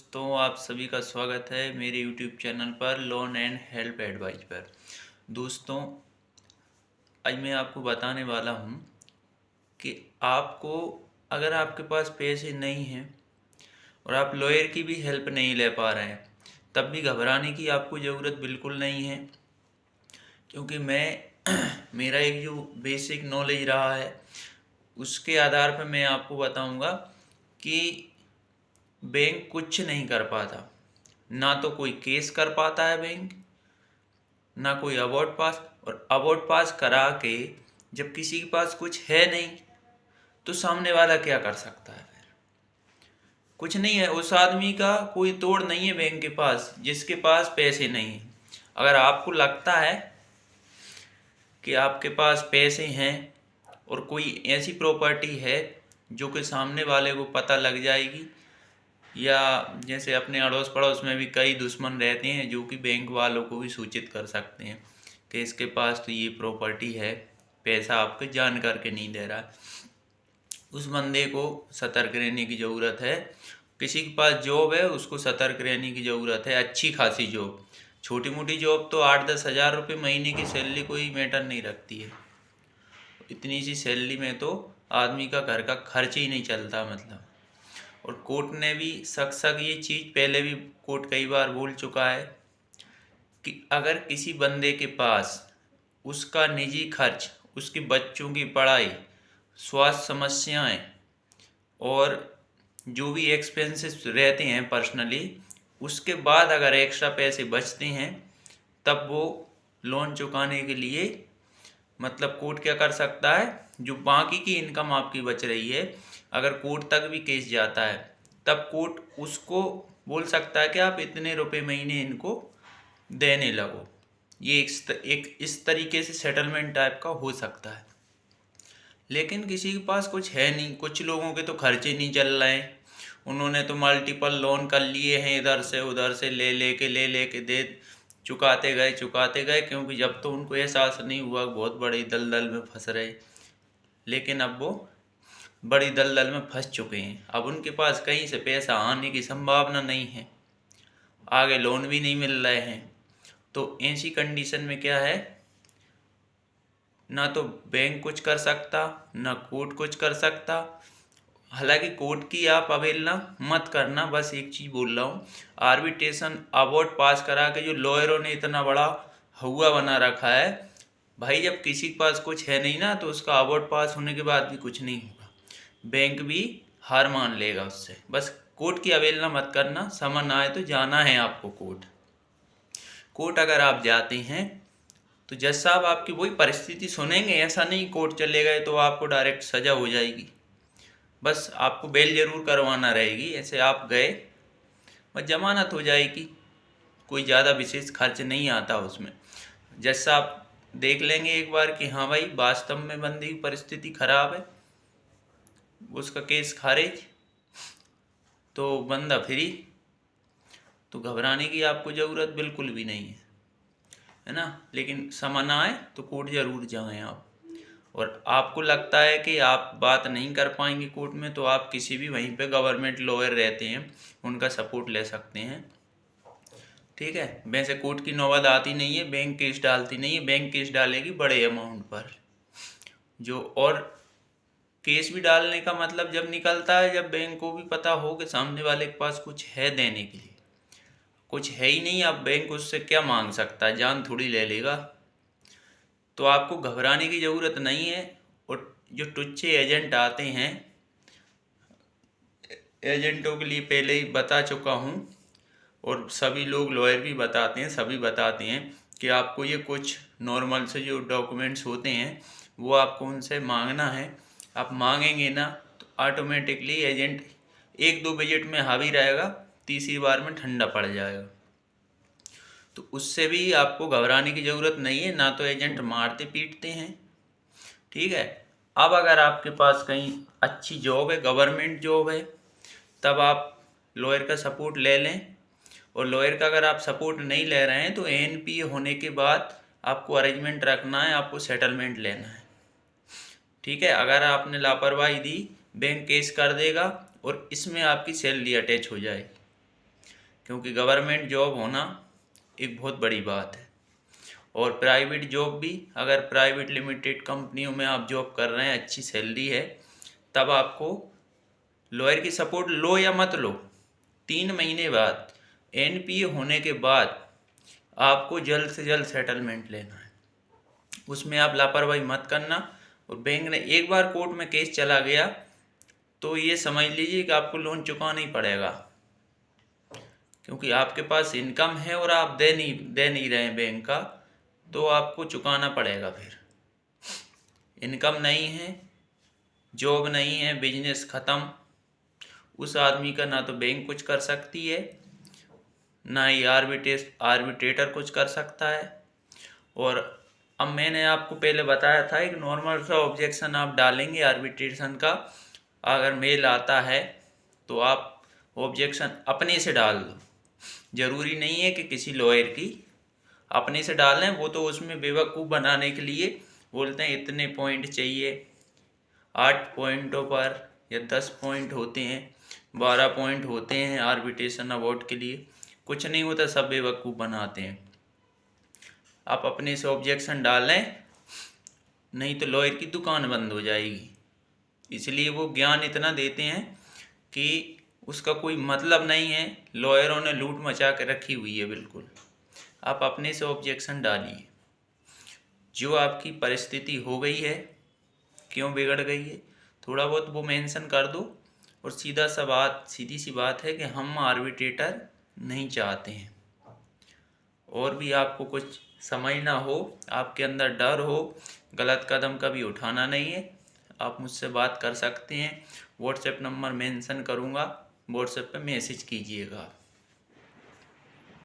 दोस्तों, आप सभी का स्वागत है मेरे यूट्यूब चैनल पर लोन एंड हेल्प एडवाइस पर। दोस्तों, आज मैं आपको बताने वाला हूँ कि आपको अगर आपके पास पैसे नहीं हैं और आप लॉयर की भी हेल्प नहीं ले पा रहे हैं, तब भी घबराने की आपको ज़रूरत बिल्कुल नहीं है। क्योंकि मेरा एक जो बेसिक नॉलेज रहा है उसके आधार पर मैं आपको बताऊंगा कि बैंक कुछ नहीं कर पाता। ना तो कोई केस कर पाता है बैंक, ना कोई अवार्ड पास। और अवार्ड पास करा के जब किसी के पास कुछ है नहीं तो सामने वाला क्या कर सकता है? फिर कुछ नहीं है, उस आदमी का कोई तोड़ नहीं है बैंक के पास जिसके पास पैसे नहीं है। अगर आपको लगता है कि आपके पास पैसे हैं और कोई ऐसी प्रॉपर्टी है जो कि सामने वाले को पता लग जाएगी, या जैसे अपने अड़ोस पड़ोस में भी कई दुश्मन रहते हैं जो कि बैंक वालों को भी सूचित कर सकते हैं कि इसके पास तो ये प्रॉपर्टी है, पैसा आपके जान करके नहीं दे रहा है, उस बंदे को सतर्क रहने की ज़रूरत है। किसी के पास जॉब है उसको सतर्क रहने की ज़रूरत है, अच्छी खासी जॉब। छोटी मोटी जॉब तो 8-10 हज़ार रुपये महीने की सैलरी कोई मैटर नहीं रखती है। इतनी सी सैलरी में तो आदमी का घर का खर्च ही नहीं चलता मतलब। और कोर्ट ने भी सख्त सख्त ये चीज़ पहले भी कोर्ट कई बार बोल चुका है कि अगर किसी बंदे के पास उसका निजी खर्च, उसके बच्चों की पढ़ाई, स्वास्थ्य समस्याएं और जो भी एक्सपेंसेस रहते हैं पर्सनली, उसके बाद अगर एक्स्ट्रा पैसे बचते हैं तब वो लोन चुकाने के लिए मतलब कोर्ट क्या कर सकता है, जो बाकी की इनकम आपकी बच रही है, अगर कोर्ट तक भी केस जाता है तब कोर्ट उसको बोल सकता है कि आप इतने रुपए महीने इनको देने लगो। ये एक इस तरीके से सेटलमेंट टाइप का हो सकता है। लेकिन किसी के पास कुछ है नहीं, कुछ लोगों के तो खर्चे नहीं चल रहे हैं, उन्होंने तो मल्टीपल लोन कर लिए हैं, इधर से उधर से ले के दे चुकाते गए, क्योंकि जब तो उनको एहसास नहीं हुआ बहुत बड़ी दलदल में फंस रहे। लेकिन अब वो बड़ी दलदल में फंस चुके हैं, अब उनके पास कहीं से पैसा आने की संभावना नहीं है, आगे लोन भी नहीं मिल रहे हैं। तो ऐसी कंडीशन में क्या है, ना तो बैंक कुछ कर सकता ना कोर्ट कुछ कर सकता। हालांकि कोर्ट की आप अवहेलना मत करना, बस एक चीज़ बोल रहा हूँ, आर्बिट्रेशन अवार्ड पास करा के जो लॉयरों ने इतना बड़ा हुआ बना रखा है, भाई जब किसी के पास कुछ है नहीं ना तो उसका अवार्ड पास होने के बाद भी कुछ नहीं होगा, बैंक भी हार मान लेगा उससे। बस कोर्ट की अवहेलना मत करना, समन आए तो जाना है आपको कोर्ट। कोर्ट अगर आप जाते हैं तो जज साहब आपकी वही परिस्थिति सुनेंगे, ऐसा नहीं कोर्ट चले गए तो आपको डायरेक्ट सज़ा हो जाएगी। बस आपको बेल जरूर करवाना रहेगी, ऐसे आप गए बस जमानत हो जाएगी, कोई ज़्यादा विशेष खर्च नहीं आता उसमें। जज साहब देख लेंगे एक बार कि हाँ भाई वास्तव में बंदी की परिस्थिति खराब है, उसका केस खारिज, तो बंदा फ्री। तो घबराने की आपको ज़रूरत बिल्कुल भी नहीं है ना। लेकिन समन आए तो कोर्ट ज़रूर जाएं आप। और आपको लगता है कि आप बात नहीं कर पाएंगे कोर्ट में, तो आप किसी भी वहीं पे गवर्नमेंट लॉयर रहते हैं उनका सपोर्ट ले सकते हैं। ठीक है, वैसे कोर्ट की नौबत आती नहीं है, बैंक केस डालती नहीं है, बैंक केस डालेगी बड़े अमाउंट पर जो। और केस भी डालने का मतलब जब निकलता है जब बैंक को भी पता हो कि सामने वाले के पास कुछ है देने के लिए, कुछ है ही नहीं, अब बैंक उससे क्या मांग सकता है, जान थोड़ी ले लेगा। तो आपको घबराने की ज़रूरत नहीं है। और जो टुच्चे एजेंट आते हैं, एजेंटों के लिए पहले ही बता चुका हूँ, और सभी लोग लॉयर भी बताते हैं, सभी बताते हैं कि आपको ये कुछ नॉर्मल से जो डॉक्यूमेंट्स होते हैं वो आपको उनसे मांगना है। आप मांगेंगे ना तो ऑटोमेटिकली एजेंट एक दो विजिट में हावी रहेगा, तीसरी बार में ठंडा पड़ जाएगा। तो उससे भी आपको घबराने की ज़रूरत नहीं है, ना तो एजेंट मारते पीटते हैं। ठीक है, अब अगर आपके पास कहीं अच्छी जॉब है, गवर्नमेंट जॉब है, तब आप लॉयर का सपोर्ट ले लें। और लॉयर का अगर आप सपोर्ट नहीं ले रहे हैं तो एनपीए होने के बाद आपको अरेंजमेंट रखना है, आपको सेटलमेंट लेना है। ठीक है, अगर आपने लापरवाही दी बैंक केस कर देगा और इसमें आपकी सैलरी अटैच हो जाएगी। क्योंकि गवर्नमेंट जॉब होना एक बहुत बड़ी बात है। और प्राइवेट जॉब भी, अगर प्राइवेट लिमिटेड कंपनियों में आप जॉब कर रहे हैं, अच्छी सैलरी है, तब आपको लॉयर की सपोर्ट लो या मत लो, 3 महीने बाद एनपीए होने के बाद आपको जल्द से जल्द सेटलमेंट लेना है। उसमें आप लापरवाही मत करना। और बैंक ने एक बार कोर्ट में केस चला गया तो ये समझ लीजिए कि आपको लोन चुकाना ही पड़ेगा, क्योंकि आपके पास इनकम है और आप दे नहीं रहे हैं बैंक का, तो आपको चुकाना पड़ेगा। फिर इनकम नहीं है, जॉब नहीं है, बिजनेस ख़त्म, उस आदमी का ना तो बैंक कुछ कर सकती है, ना ही आर्बिट्रेटर कुछ कर सकता है। और अब मैंने आपको पहले बताया था, एक नॉर्मल सा ऑब्जेक्शन आप डालेंगे आर्बिट्रेशन का, अगर मेल आता है तो आप ऑब्जेक्शन अपने से डाल दो। ज़रूरी नहीं है कि किसी लॉयर की, अपने से डाल लें। वो तो उसमें बेवकूफ़ बनाने के लिए बोलते हैं इतने पॉइंट चाहिए, 8 पॉइंटों पर या 10 पॉइंट होते हैं, 12 पॉइंट होते हैं आर्बिट्रेशन अवार्ड के लिए। कुछ नहीं होता, सब बेवकूफ़ बनाते हैं। आप अपने से ऑब्जेक्शन डालें, नहीं तो लॉयर की दुकान बंद हो जाएगी। इसलिए वो ज्ञान इतना देते हैं कि उसका कोई मतलब नहीं है, लॉयरों ने लूट मचा के रखी हुई है बिल्कुल। आप अपने से ऑब्जेक्शन डालिए, जो आपकी परिस्थिति हो गई है, क्यों बिगड़ गई है, थोड़ा बहुत वो मेंशन कर दो। और सीधी सी बात है कि हम आर्बिट्रेटर नहीं चाहते हैं। और भी आपको कुछ समझना हो, आपके अंदर डर हो, गलत कदम कभी उठाना नहीं है, आप मुझसे बात कर सकते हैं। व्हाट्सएप नंबर मेंशन करूँगा, व्हाट्सएप पे मैसेज कीजिएगा।